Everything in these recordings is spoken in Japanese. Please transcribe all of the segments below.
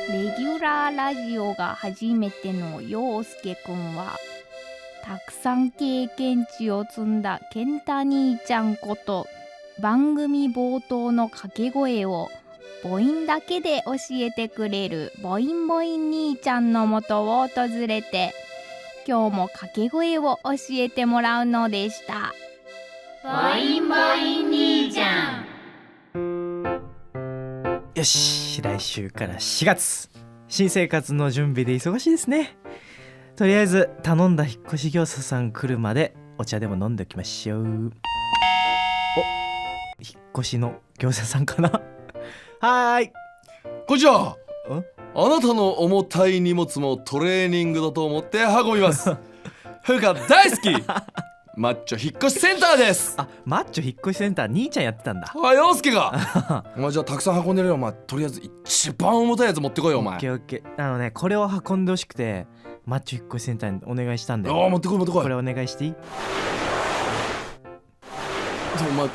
レギュラーラジオが初めての陽介くんはたくさん経験値を積んだ健太兄ちゃんこと、番組冒頭の掛け声を母音だけで教えてくれる母音母音兄ちゃんのもとを訪れて、今日も掛け声を教えてもらうのでした。母音母音兄ちゃん。よし、来週から4月、新生活の準備で忙しいですね。とりあえず頼んだ引っ越し業者さん来るまでお茶でも飲んでおきましょう。お、引っ越しの業者さんかなはーい、こんにちは。あなたの重たい荷物もトレーニングだと思って運びますふが大好きマッチョ引っ越しセンターです。あ、マッチョ引っ越しセンター兄ちゃんやってたんだ。陽介がお前じゃあたくさん運んでるよ。お前とりあえず一番重たいやつ持ってこいよお前。オッケーオッケー。これを運んでほしくてマッチョ引っ越しセンターにお願いしたんだよ。持ってこい持ってこい。これお願いしていい？お前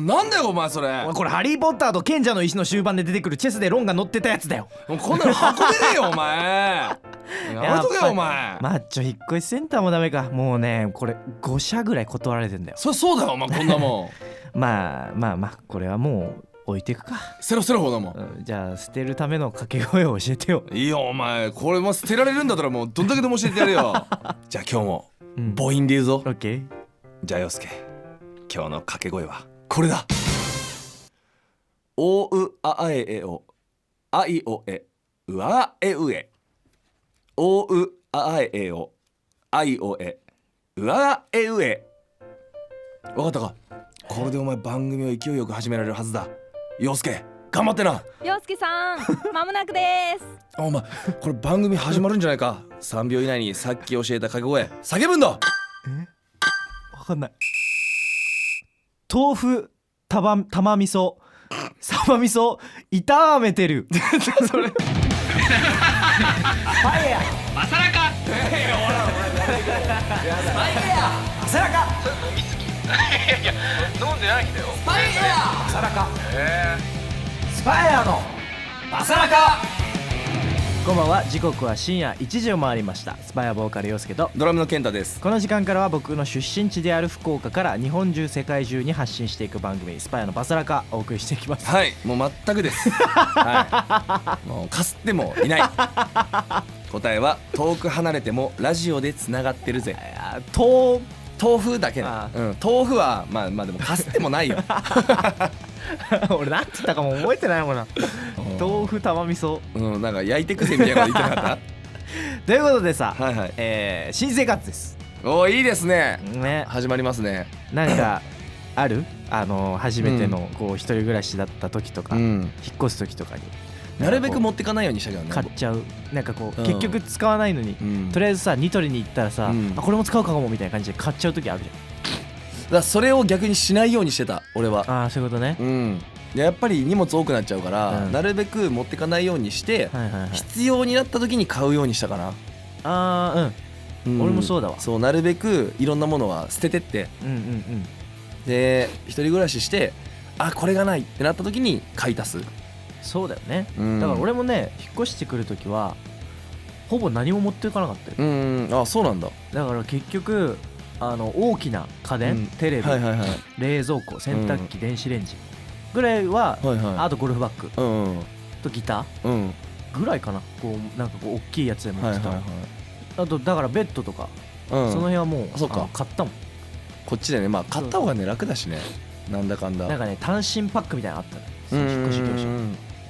なんだよお前それ。これハリーポッターと賢者の石の終盤で出てくるチェスでロンが乗ってたやつだよ。こんなの運べねえよお前やめとけよお前。マッチョ引っ越しセンターもダメか。もうね、これ5社ぐらい断られてんだよ。そうだよお前、こんなもんまあこれはもう置いていくか。捨てろほどもん、じゃあ捨てるための掛け声を教えてよ。いいよお前、これも捨てられるんだったらもうどんだけでも教えてやるよじゃあ今日も母音で言うぞ。オッケー。じゃあ陽介、今日の掛け声はこれだ。おうああええおあいおえうあえうえ。おうああええおあいおえうあえうえ。わかったか？これでお前番組を勢いよく始められるはずだ。陽介頑張ってな。陽介さんまもなくですお前これ番組始まるんじゃないか。3秒以内にさっき教えた掛け声叫ぶんだ。わかんない。豆腐玉味噌サバ味噌炒めてるそれはいやマサラカマサラカ飲みすぎいや飲んでないんだよ。マサラカスパイアのマサラカ。こんばんは。時刻は深夜1時を回りました。スパイアボーカル陽介とドラムの健太です。この時間からは僕の出身地である福岡から日本中世界中に発信していく番組スパイアのバサラカをお送りしていきます。はい、もう全くです、はい、もうかすってもいない。答えは遠く離れてもラジオでつながってるぜ。豆腐だけね。豆腐はまあでもかすってもないよ俺なんて言ったかも覚えてないもんな豆腐玉味噌、なんか焼いてくぜみたいなこと言ってなかったということでさ、はいはい、新生活です。おーいいですね。始まりますね。なんかある初めてのこう一人暮らしだった時とか、引っ越す時とかになるべく持ってかないようにしたけどね。買っちゃう。なんかこう、結局使わないのに、とりあえずさニトリに行ったらさ、これも使うかもみたいな感じで買っちゃう時あるじゃん。だからそれを逆にしないようにしてた俺は。ああそういうことね。やっぱり荷物多くなっちゃうから、なるべく持ってかないようにして、必要になった時に買うようにしたかな。俺もそうだわ。そう、なるべくいろんなものは捨ててって、で一人暮らししてこれがないってなった時に買い足す。そうだよね、だから俺もね引っ越してくる時はほぼ何も持っていかなかったよ。そうなんだ。だから結局大きな家電、テレビ、冷蔵庫、洗濯機、電子レンジぐらいは、あとゴルフバッグ、とギター、ぐらいかな。こうなんかこう大きいやつで持ってた。あとだからベッドとか、その辺はもう買ったもん。こっちでね、買った方がね楽だしね。なんだかんだなんかね単身パックみたいなのあったの、引っ越し業者。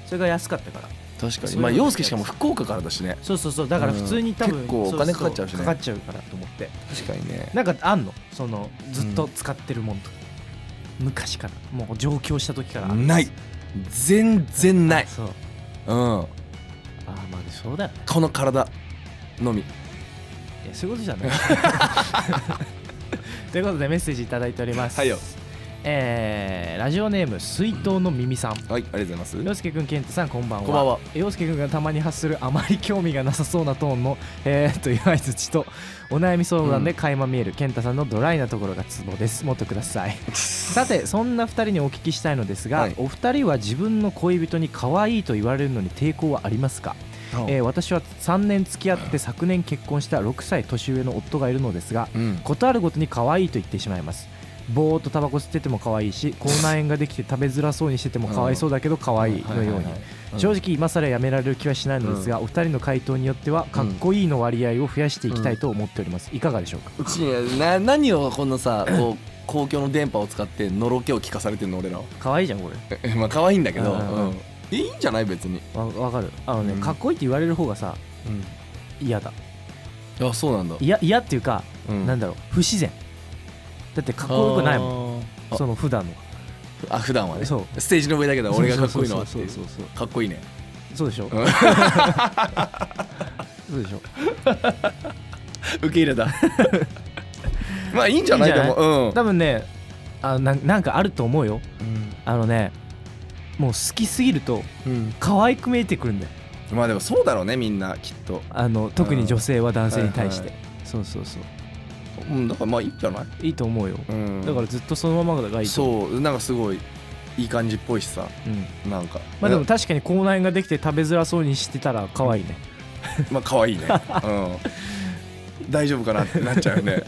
それが安かったから。確かに。陽介しかも福岡からだしね。そうだから普通に多分結構お金かかっちゃうしね。かかっちゃうからと思って。確かにね。なんかあんのそのずっと使ってるもんとか、昔からもう上京した時からない。全然ない。そう。まあそうだよ。この体のみ。いやそういうことじゃないということでメッセージいただいております。はいよ。ラジオネーム水筒の耳さん。はい、ありがとうございます。陽介くん、健太さん、こんばんは。こんばんは。陽介くんがたまに発するあまり興味がなさそうなトーンのという相槌とお悩み相談で垣間見える健太さんのドライなところがツボです。もっとください。さて、そんな2人にお聞きしたいのですが、お二人は自分の恋人に可愛いと言われるのに抵抗はありますか？私は3年付き合って昨年結婚した6歳年上の夫がいるのですが、ことあるごとに可愛いと言ってしまいます。ぼーっとタバコ吸ってても可愛いし、口内炎ができて食べづらそうにしてても可哀想だけど可愛いのように、正直今更やめられる気はしないのですが、お二人の回答によってはかっこいいの割合を増やしていきたいと思っております。いかがでしょうか？うち何をこんなさこう公共の電波を使ってのろけを聞かされてんの俺らは。可愛いじゃんこれ。まあ可愛いんだけど、いいんじゃない別に。わかる。かっこいいって言われる方がさ、嫌だ。あ、そうなんだ。嫌っていうか、なんだろう、不自然だって。かっこよくないもん、その普段の。普段はね。そう、ステージの上だけど俺がかっこいいのはっていう。かっこいいね。そうでしょ。そうでしょ。受け入れた。まあいいんじゃない？でも多分ね、なんかあると思うよ。もう好きすぎると可愛く見えてくるんだよ。まあでもそうだろうね、みんなきっと。特に女性は男性に対して。そうそうそう。だからまあいいんじゃない？いいと思うよ。だからずっとそのままがいいと思う。そう、なんかすごいいい感じっぽいしさ。なんかまあでも確かに口内炎ができて食べづらそうにしてたら可愛いね。まあ可愛いね。大丈夫かなってなっちゃうよね。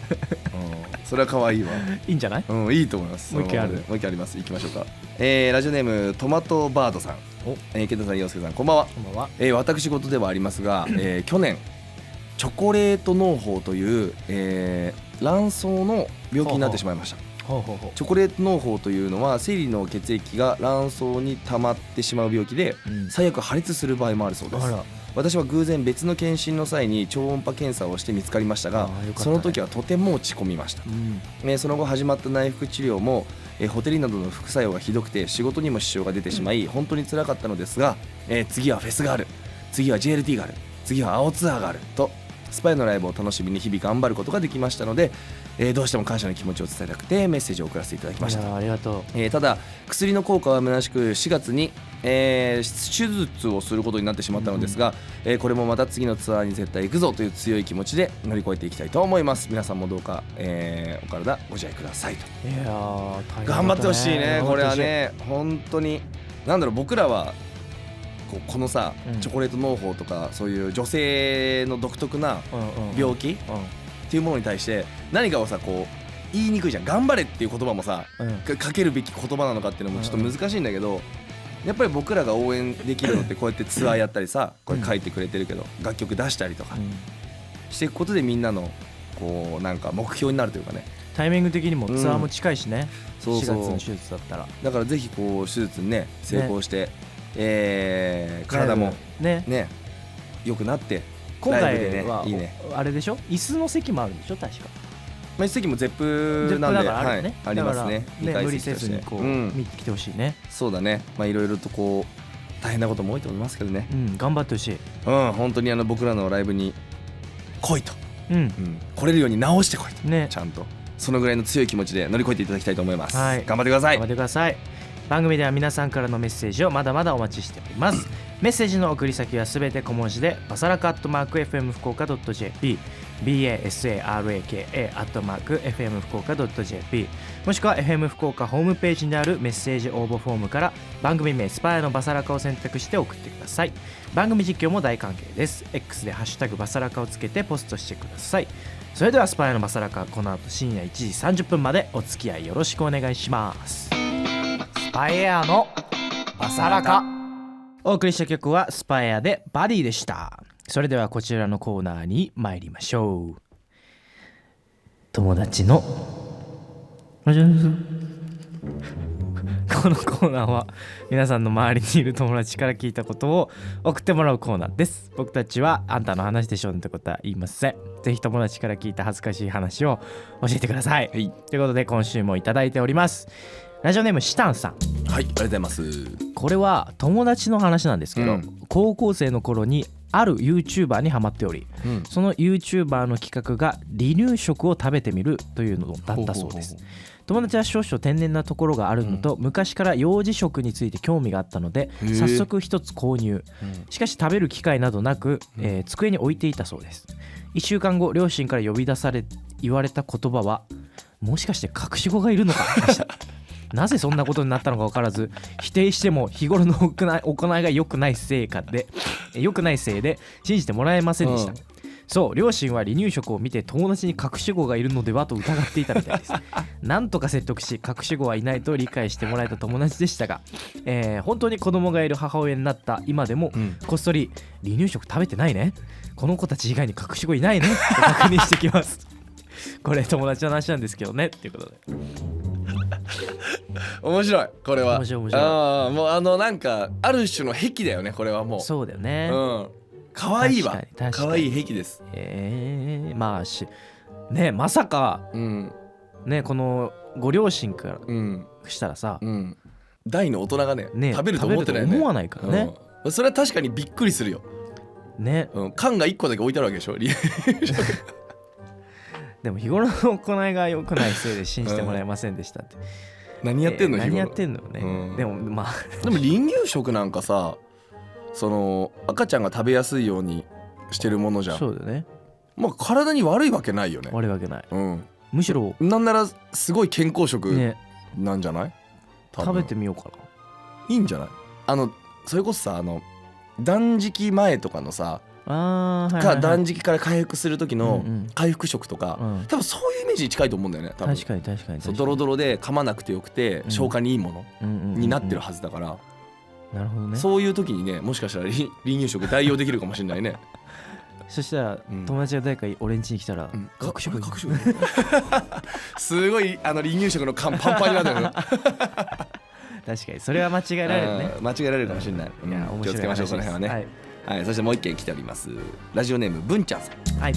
それは可愛いわ。いいんじゃない？いいと思います。もう一回ある。もう一回あります。行きましょうか。ラジオネームトマトバードさん。健太さん、陽介さん、こんばんは。こんばんは。私事ではありますが、去年チョコレート脳胞という、卵巣の病気になってしまいました。チョコレート脳胞というのは生理の血液が卵巣に溜まってしまう病気で、最悪破裂する場合もあるそうです。私は偶然別の検診の際に超音波検査をして見つかりましたが、その時はとても落ち込みました。その後始まった内服治療もホテリンなどの副作用がひどくて仕事にも支障が出てしまい、本当に辛かったのですが、次はフェスがある、次は JLT がある、次は青ツアーがあるとスパイのライブを楽しみに日々頑張ることができましたので、どうしても感謝の気持ちを伝えたくてメッセージを送らせていただきました。ありがとう。ただ薬の効果は虚しく4月に、手術をすることになってしまったのですが、これもまた次のツアーに絶対行くぞという強い気持ちで乗り越えていきたいと思います。皆さんもどうか、お体ご自愛くださいと。いやー、頑張ってほしいね。これはね、本当になんだろう、僕らはこのさ、チョコレート脳胞とかそういう女性の独特な病気っていうものに対して何かをさこう言いにくいじゃん。頑張れっていう言葉もさ、かけるべき言葉なのかっていうのもちょっと難しいんだけど、やっぱり僕らが応援できるのってこうやってツアーやったりさ、これ書いてくれてるけど楽曲出したりとかしていくことでみんなのこうなんか目標になるというかね。タイミング的にもツアーも近いしね。4月の手術だったら。だからぜひこう手術にね成功して、体もね良くなって、今回はあれでしょ、椅子の席もあるんでしょ確か。椅子席もゼップなんでありますね。無理せずにこう見てきてほしいね。そうだね。いろいろとこう大変なことも多いと思いますけどね。頑張ってほしい。本当に僕らのライブに来いと、来れるように直してこいと、ちゃんとそのぐらいの強い気持ちで乗り越えていただきたいと思います。頑張ってください。頑張ってください。番組では皆さんからのメッセージをまだまだお待ちしております。メッセージの送り先はすべて小文字でバサラカ@fm福岡 .jp basaraka@fm福岡 .jp もしくは FM 福岡ホームページにあるメッセージ応募フォームから番組名スパイアのバサラカを選択して送ってください。番組実況も大歓迎です。 X でハッシュタグバサラカをつけてポストしてください。それではスパイアのバサラカ、この後深夜1時30分までお付き合いよろしくお願いします。スパイアのバサラカ、お送りした曲はスパイアでバディでした。それではこちらのコーナーに参りましょう。友達のこのコーナーは皆さんの周りにいる友達から聞いたことを送ってもらうコーナーです。僕たちはあんたの話でしょうねってことは言いません。ぜひ友達から聞いた恥ずかしい話を教えてください。ということで今週もいただいております。ラジオネームシタンさん。はい、ありがとうございます。これは友達の話なんですけど、高校生の頃にある YouTuber にハマっており、その YouTuber の企画が離乳食を食べてみるというのだったそうです。友達は少々天然なところがあるのと、昔から幼児食について興味があったので早速一つ購入。しかし食べる機会などなく、机に置いていたそうです。1週間後、両親から呼び出され言われた言葉は、もしかして隠し子がいるのかでした。なぜそんなことになったのか分からず、否定しても日頃の行いが良くないせいで信じてもらえませんでした。そう、両親は離乳食を見て友達に隠し子がいるのではと疑っていたみたいです。なんとか説得し、隠し子はいないと理解してもらえた友達でしたが、本当に子供がいる母親になった今でも、こっそり離乳食食べてないね、この子たち以外に隠し子いないねと確認してきます。これ友達の話なんですけどねっていうことで。面白い、これは。面白い。もうなんかある種の癖だよね、これはもう。そうだよね。可愛いわ。確かに可愛い癖です。まあね、まさか、ね、このご両親からしたらさ、大の大人がね食べると思ってないよね。思わないからね。それは確かにびっくりするよね。缶が1個だけ置いてあるわけでしょ。でも日頃の行いが良くないせいで信じてもらえませんでしたって。何やってんの、何やってんのよね。でもまあでも離乳食なんかさ、その赤ちゃんが食べやすいようにしてるものじゃん。そうだよね。まあ体に悪いわけないよね。悪いわけない。むしろなんならすごい健康食なんじゃない？食べてみようかな。いいんじゃない？それこそさ、断食前とかのさ、断食から回復する時の回復食とか、多分そういうイメージに近いと思うんだよね。多分確かにそう、ドロドロで噛まなくてよくて消化にいいものになってるはずだから。なるほどね。そういう時にね、もしかしたら離乳食代用できるかもしれないね。そしたら友達が誰か俺ん家に来たら、隠し子すごい離乳食の缶パンパンになってるよ。確かにそれは間違えられるね。間違えられるかもしれない。気をつけましょう、その辺はね。はい、そしてもう一件来ております。ラジオネーム文ちゃんさん。はい。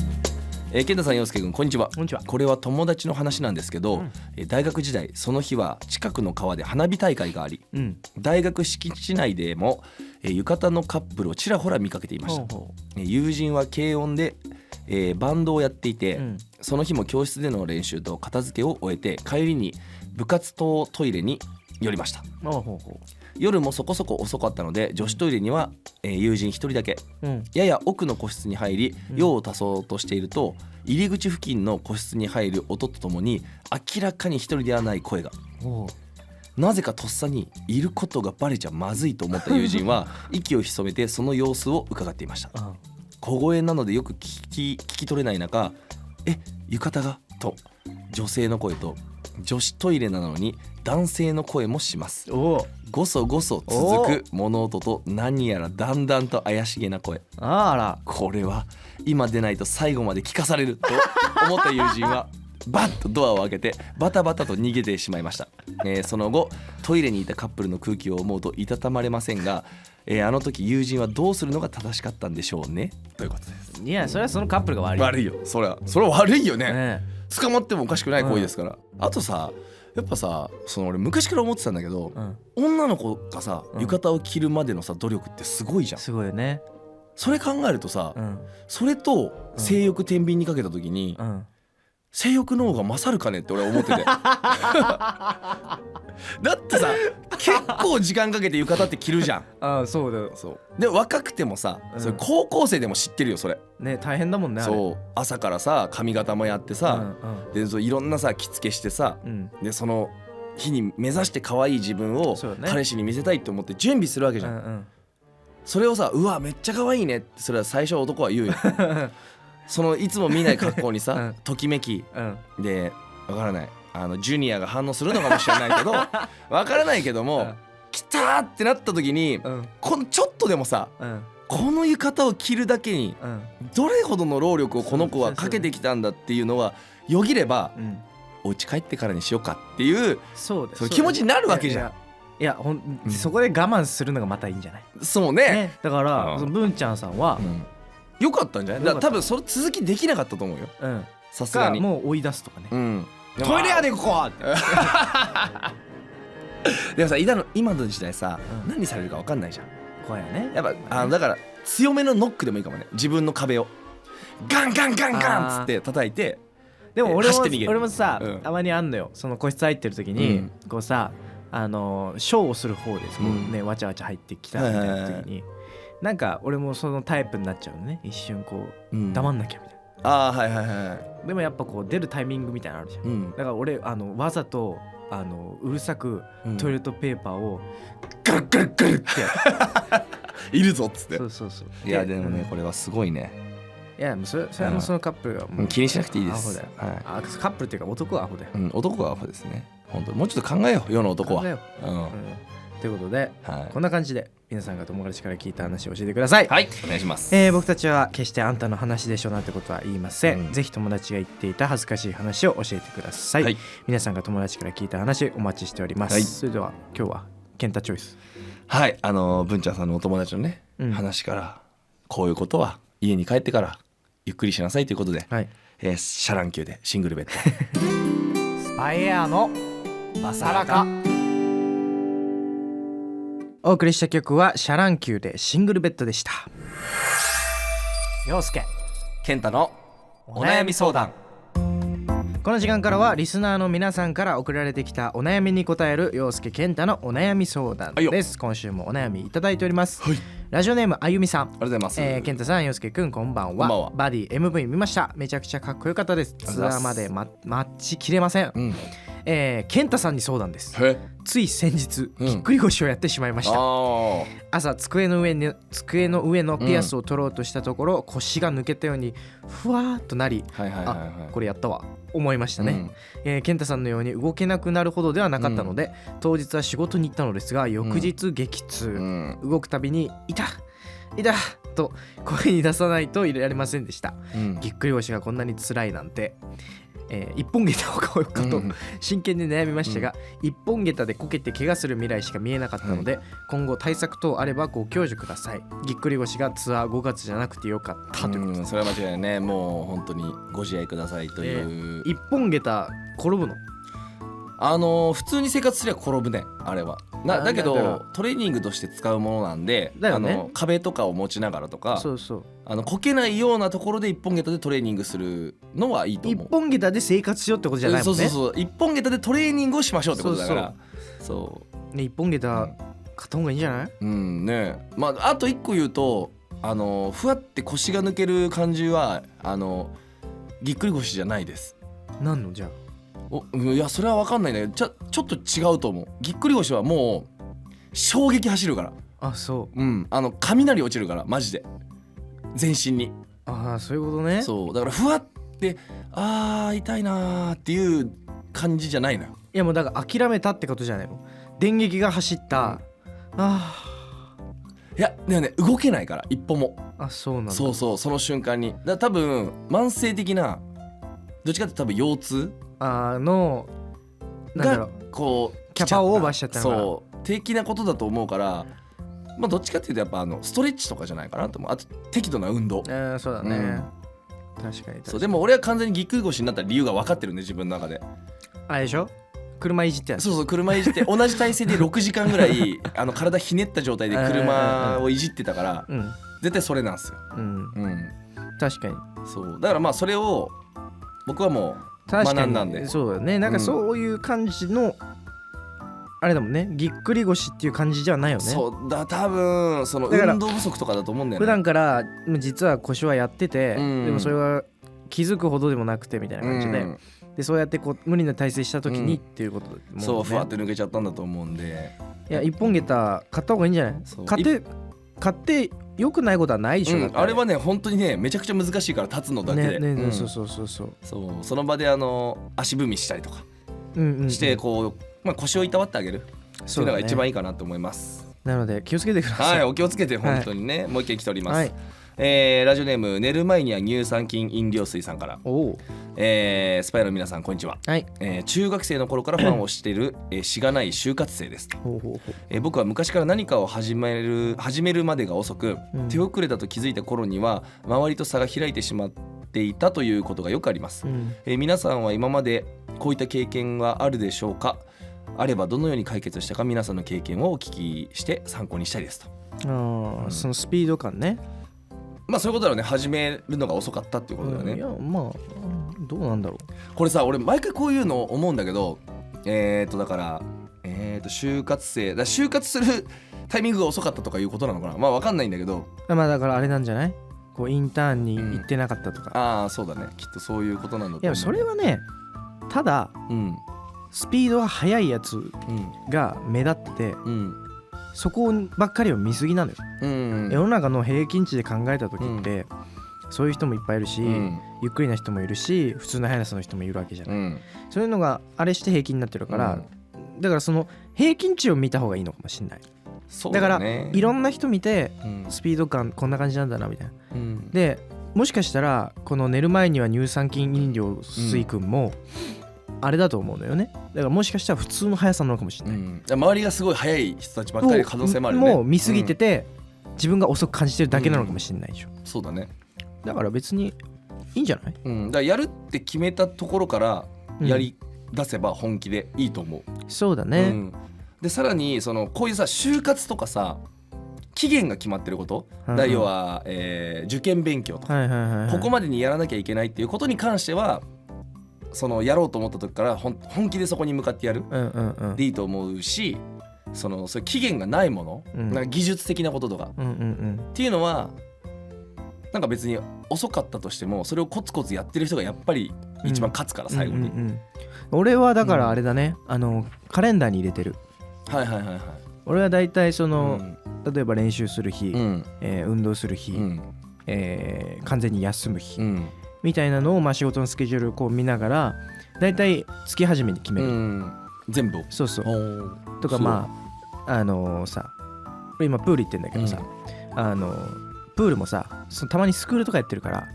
健太さん、陽介君、こんにちは。こんにちは。これは友達の話なんですけど、大学時代その日は近くの川で花火大会があり、大学敷地内でも浴衣のカップルをちらほら見かけていました。友人は軽音で、バンドをやっていて、その日も教室での練習と片付けを終えて帰りに部活棟トイレに寄りました。夜もそこそこ遅かったので女子トイレには、友人一人だけ、やや奥の個室に入り用を足そうとしていると、入り口付近の個室に入る音とともに明らかに一人ではない声が。なぜかとっさにいることがバレちゃまずいと思った友人は息を潜めてその様子を伺っていました。小声なのでよく聞き取れない中、浴衣がと女性の声と、女子トイレなのに男性の声もします。ごそごそ続く物音と、何やらだんだんと怪しげな声。これは今出ないと最後まで聞かされると思った友人はバッとドアを開けてバタバタと逃げてしまいました。その後トイレにいたカップルの空気を思うといたたまれませんが、あの時友人はどうするのが正しかったんでしょうね、ということです。いや、それはそのカップルが悪い。悪いよ、それは悪いよね。捕まってもおかしくない行為ですから。あとさ、やっぱさ、俺昔から思ってたんだけど、女の子がさ浴衣を着るまでのさ努力ってすごいじゃん。すごいよね。それ考えるとさ、それと性欲天秤にかけた時に、性欲の方が勝るかねって俺は思ってて。だってさ、結構時間かけて浴衣って着るじゃん。そうだよ。で若くてもさ、それ高校生でも知ってるよ、それね。大変だもんね。そう朝からさ髪型もやってさ、でいろんなさ着付けしてさ、でその日に目指して可愛い自分を彼氏に見せたいって思って準備するわけじゃん。それをさ、うわめっちゃ可愛いねって、それは最初男は言うよ。そのいつも見ない格好にさ、ときめき、でわからない、ジュニアが反応するのかもしれないけどわからないけども、来たーってなった時に、このちょっとでもさ、この浴衣を着るだけにどれほどの労力をこの子はかけてきたんだっていうのはよぎれば、お家帰ってからにしようかっていうその気持ちになるわけじゃん。いやそこで我慢するのがまたいいんじゃない？そうね。だから文ちゃんさんはよかったんじゃない？だから多分それ続きできなかったと思うよ。さすがにもう追い出すとかね。トイレやでここって。でもさ、今の時代さ、何されるか分かんないじゃん。怖いよね。やっぱだから強めのノックでもいいかもね。自分の壁をガンガンガンガンっつって叩いて、でも俺走って逃げる。もさ、うんたまにあんのよ。その個室入ってる時に、こうさショーをする方ですもんね、わちゃわちゃ入ってきたみたいな時に、なんか俺もそのタイプになっちゃうのね。一瞬こう、黙んなきゃみたいな。ああはいはいはでもやっぱこう出るタイミングみたいなのあるじゃん。だから俺わざとうるさくトイレットペーパーをガルガルガルってやいるぞっつって。そうそうそう。いやでもねこれはすごいね。いやもうそれはそのカップルがもう気にしなくていいです。アホだよ。カップルっていうか男はアホだよ。男はアホですね。本当もうちょっと考えよう世の男は。考えよう。ということで、こんな感じで皆さんが友達から聞いた話を教えてください。はい、お願いします。僕たちは決してあんたの話でしょなんてことは言いません。ぜひ友達が言っていた恥ずかしい話を教えてください。皆さんが友達から聞いた話お待ちしております。それでは今日は健太チョイス。はい、文ちゃんさんのお友達のね、話からこういうことは家に帰ってからゆっくりしなさいということで、シャラン級でシングルベッドスパイエアのマサラカ。お送りした曲はシャラン級でシングルベッドでした。陽介健太のお悩み相談。この時間からはリスナーの皆さんから送られてきたお悩みに答える陽介健太のお悩み相談です。今週もお悩みいただいております。ラジオネームあゆみさん、ありがとうございます。健太さん、陽介くん、こんばんは。バディ MV 見ました。めちゃくちゃかっこよかったです。ツアーまで待ちきれません。健太さんに相談です。つい先日、ぎっくり腰をやってしまいました。朝机の上のピアスを取ろうとしたところ、腰が抜けたようにふわーっとなり、これやったわ思いましたね。健太さんのように動けなくなるほどではなかったので、当日は仕事に行ったのですが、翌日激痛、動くたびに痛と声に出さないといられませんでした。ぎっくり腰がこんなに辛いなんて、一本下駄を買おうかと真剣に悩みましたが、一本下駄でこけて怪我する未来しか見えなかったので、今後対策等あればご教授ください。ぎっくり腰がツアー5月じゃなくてよかったということです。それは間違いないね。もう本当にご自愛くださいという。一本下駄転ぶの？普通に生活すれば転ぶね、あれは。だけどトレーニングとして使うものなんで、壁とかを持ちながらとか、こけないようなところで一本下駄でトレーニングするのはいいと思う。一本下駄で生活しようってことじゃないもんね。そう一本下駄でトレーニングをしましょうってことだから。ね、一本下駄買った方がいいんじゃない？ね。あと一個言うと、ふわって腰が抜ける感じはぎっくり腰じゃないです。なんのじゃあ？いやそれは分かんないね。ちょっと違うと思う。ぎっくり腰はもう衝撃走るから。あ、そう。雷落ちるからマジで全身に。そういうことね。そうだからふわって痛いなっていう感じじゃないのよ。いやもうだから諦めたってことじゃないの。電撃が走った、いやでもね動けないから一歩も。そうなんだ。そうその瞬間に多分慢性的などっちかって多分腰痛のがこうキャパをオーバーしちゃったのかな。そう的なことだと思うから、どっちかっていうとやっぱストレッチとかじゃないかなと思う。あと適度な運動。そうだね、確かに。そうでも俺は完全にぎっくり腰になった理由が分かってるんで、自分の中で。あれでしょ、車いじってやつ。そう車いじって同じ体勢で6時間ぐらい体ひねった状態で車をいじってたから、絶対それなんですよ。確かに。そうだからそれを僕はもう学んだんで。そうだね。なんかそういう感じの、あれだもんね。ぎっくり腰っていう感じじゃないよね。そうだ、多分その運動不足とかだと思うんだよね。普段から実は腰はやってて、でもそれは気づくほどでもなくてみたいな感じで、でそうやって無理な体勢した時にっていうことだと思う、ね。そうふわって抜けちゃったんだと思うんで。いや一本下駄買った方がいいんじゃない？買って良くないことはないでしょ。あれはね本当にねめちゃくちゃ難しいから、立つのだけで。そうその場で足踏みしたりとかして腰をいたわってあげるっていうのが一番いいかなと思います。なので気をつけてください。お気をつけて本当にね。もう一件来ております。ラジオネーム寝る前には乳酸菌飲料水さんから。スパイの皆さんこんにちは。中学生の頃からファンをしているしがない就活生です。僕は昔から何かを始めるまでが遅く、手遅れだと気づいた頃には周りと差が開いてしまっていたということがよくあります。皆さんは今までこういった経験はあるでしょうか？あればどのように解決したか、皆さんの経験をお聞きして参考にしたいですと。そのスピード感ね。そういうことだよね。始めるのが遅かったっていうことだよね。いやどうなんだろう。これさ俺毎回こういうの思うんだけどだから就活生だ、就活するタイミングが遅かったとかいうことなのかな。まあ分かんないんだけど、まあだからあれなんじゃない、こうインターンに行ってなかったとか、ああそうだね、きっとそういうことなんだと思う。いやそれはね、ただ、スピードが速いやつが目立ってて、そこばっかりを見過ぎなのよ、世の中の平均値で考えた時って、そういう人もいっぱいいるし、ゆっくりな人もいるし、普通の速さの人もいるわけじゃない、そういうのがあれして平均になってるから、だからその平均値を見た方がいいのかもしれない。だからいろんな人見て、スピード感こんな感じなんだなみたいな、でもしかしたらこの寝る前には乳酸菌飲料水君もあれだと思うのよね。だからもしかしたら普通の速さなのかもしれない、周りがすごい速い人たちばっかり可能性もあるよね。もう見すぎてて、自分が遅く感じてるだけなのかもしれないでしょ、そうだね。だから別にいいんじゃない、だからやるって決めたところからやり出せば本気でいいと思う、そうだね、でさらにこういうさ就活とかさ期限が決まってること、要は、受験勉強とか、ここまでにやらなきゃいけないっていうことに関してはやろうと思った時から本気でそこに向かってやる、でいいと思うし、そういう期限がないもの、なんか技術的なこととか、っていうのはなんか別に遅かったとしてもそれをコツコツやってる人がやっぱり一番勝つから、最後に、俺はだからあれだね、カレンダーに入れてる。俺はだいたい例えば練習する日、運動する日、完全に休む日、みたいなのを仕事のスケジュールをこう見ながらだいたい月始めに決める、全部。そうとかさ、俺今プール行ってんだけどさ、プールもさたまにスクールとかやってるから、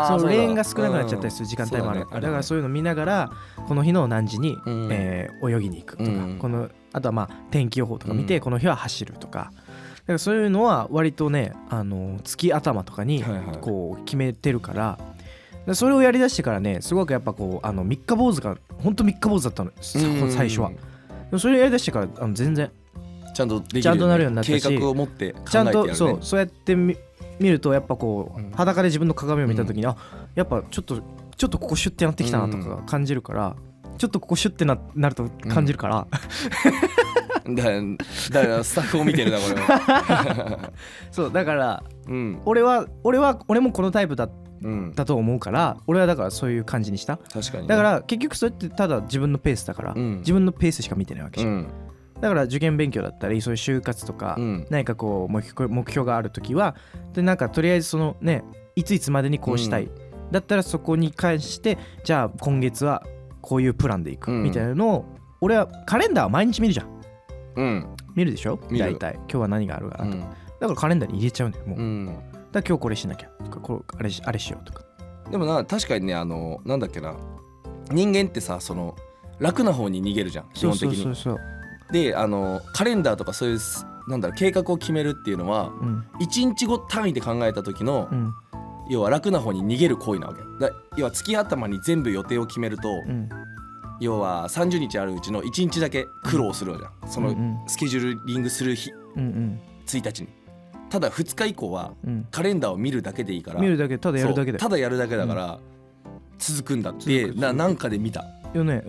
そのレーンが少なくなっちゃったりする時間帯もある、だからそういうの見ながらこの日の何時に、泳ぎに行くとか、あとは天気予報とか見て、この日は走るとか、だからそういうのは割とね月頭とかにこう決めてるから、それをやりだしてからね、すごくやっぱこう三日坊主が本当三日坊主だったの最初は。それをやりだしてから全然ちゃんとできる、ちゃんとなるようになったし、計画を持って考えてちゃんとやるね。そうやって見るとやっぱこう、裸で自分の鏡を見た時に、やっぱちょっとここシュッてなってきたなとか感じるから、ちょっとここシュッて なると感じるから、だからスタッフを見てるなこれはそうだから、俺もこのタイプだと思うから、俺はだからそういう感じにした。確かに、ね、だから結局それってただ自分のペースだから、自分のペースしか見てないわけじゃん、だから受験勉強だったりそういう就活とか、何かこう目標があるときはで、なんかとりあえずいついつまでにこうしたい、だったらそこに関してじゃあ今月はこういうプランでいくみたいなのを、俺はカレンダーは毎日見るじゃん、見るでしょ、大体今日は何があるかなと、だからカレンダーに入れちゃうんだよもう、だから今日これしなきゃとかあれしようとか。でも確かにねなんだっけな、人間ってさ楽な方に逃げるじゃん基本的に。でカレンダーとかそういう計画を決めるっていうのは、1日後単位で考えた時の、要は楽な方に逃げる行為なわけだ。要は月頭に全部予定を決めると、要は30日あるうちの1日だけ苦労するわじゃん、そのスケジューリングする日、1日に。ただ2日以降はカレンダーを見るだけでいいから、見るだけ、ただやるだけで、ただやるだけだから続くんだって、なんかで見たよね、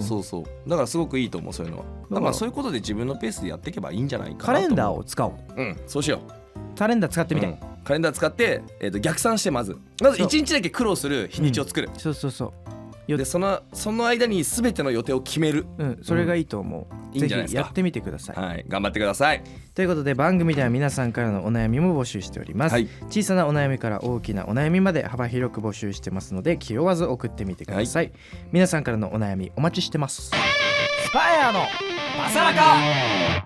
そうだからすごくいいと思う、そういうのは。だからそういうことで自分のペースでやっていけばいいんじゃないかなと。カレンダーを使おう。そうしよう。カレンダー使ってみて、カレンダー使って、逆算してまず1日だけ苦労する日にちを作る、そうでその間に全ての予定を決める、それがいいと思う、いいんじゃないですか。ぜひやってみてください。はい、頑張ってください。ということで番組では皆さんからのお悩みも募集しております、小さなお悩みから大きなお悩みまで幅広く募集してますので、気負わず送ってみてください、皆さんからのお悩みお待ちしてます。スパエアのマサラカ。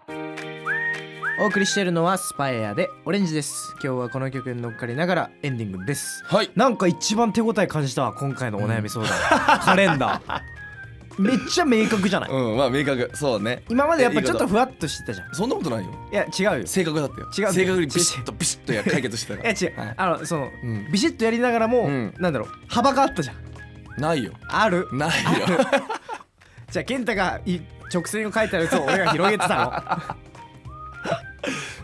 お送りしているのはスパエアでオレンジです。今日はこの曲に乗っかりながらエンディングです。なんか一番手応え感じたわ、今回のお悩み相談、カレンダーめっちゃ明確じゃない？明確。そうね。今までやっぱちょっとふわっとしてたじゃん。そんなことないよ。いや違うよ。正確だったよ。違う。正確にビシッと解決してたから。いや違う。ビシッとやりながらも、なんだろう、幅があったじゃん。ないよ。ある。ないよ。じゃあ健太が直線を書いてあると俺が広げてた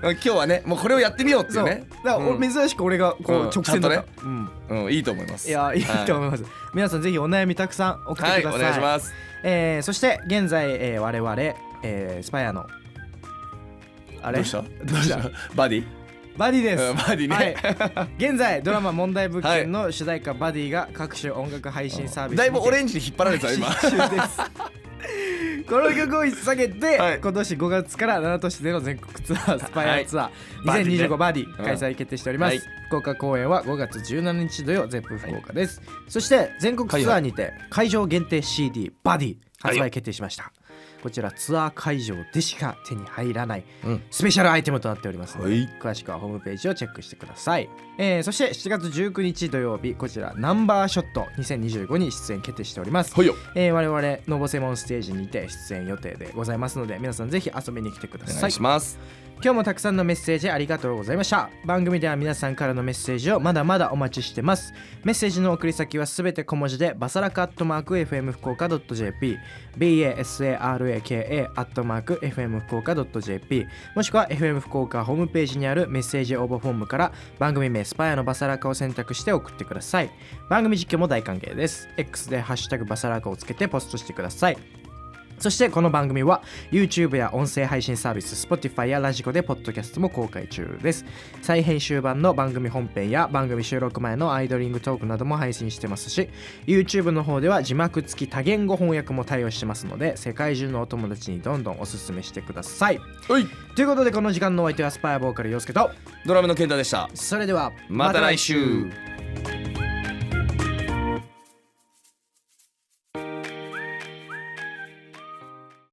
の。今日はねもうこれをやってみようっていうね。だから珍しく俺がこう直線だった。いいと思います。いやいいと思います。皆さんぜひお悩みたくさん送ってください。お願いします。そして現在我々スパイアのあれどうしたバディです。バディね。現在ドラマ問題物件の主題歌バディが各種音楽配信サービスだいぶオレンジに引っ張られた今。この曲を引っ提げて、今年5月から7都市での全国ツアースパイアツアー2025バディ開催決定しております。福岡公演は5月17日土曜ゼップ福岡です。そして全国ツアーにて会場限定 CD バディ発売決定しました。こちらツアー会場でしか手に入らないスペシャルアイテムとなっておりますので、詳しくはホームページをチェックしてください。そして7月19日土曜日こちらナンバーショット2025に出演決定しております。我々ノボセモンステージにて出演予定でございますので皆さんぜひ遊びに来てください。お願いします。今日もたくさんのメッセージありがとうございました。番組では皆さんからのメッセージをまだまだお待ちしてます。メッセージの送り先はすべて小文字でバサラカ@fm福岡 .jp basaraka@fm福岡 .jp もしくは FM 福岡ホームページにあるメッセージ応募フォームから番組名スパイアのバサラカを選択して送ってください。番組実況も大歓迎です。 X でハッシュタグバサラカをつけてポストしてください。そしてこの番組は YouTube や音声配信サービス Spotify やラジコでポッドキャストも公開中です。再編集版の番組本編や番組収録前のアイドリングトークなども配信してますし YouTube の方では字幕付き多言語翻訳も対応してますので世界中のお友達にどんどんおすすめしてください。ということでこの時間のお相手はスパイアボーカル陽介とドラムの健太でした。それではまた来週。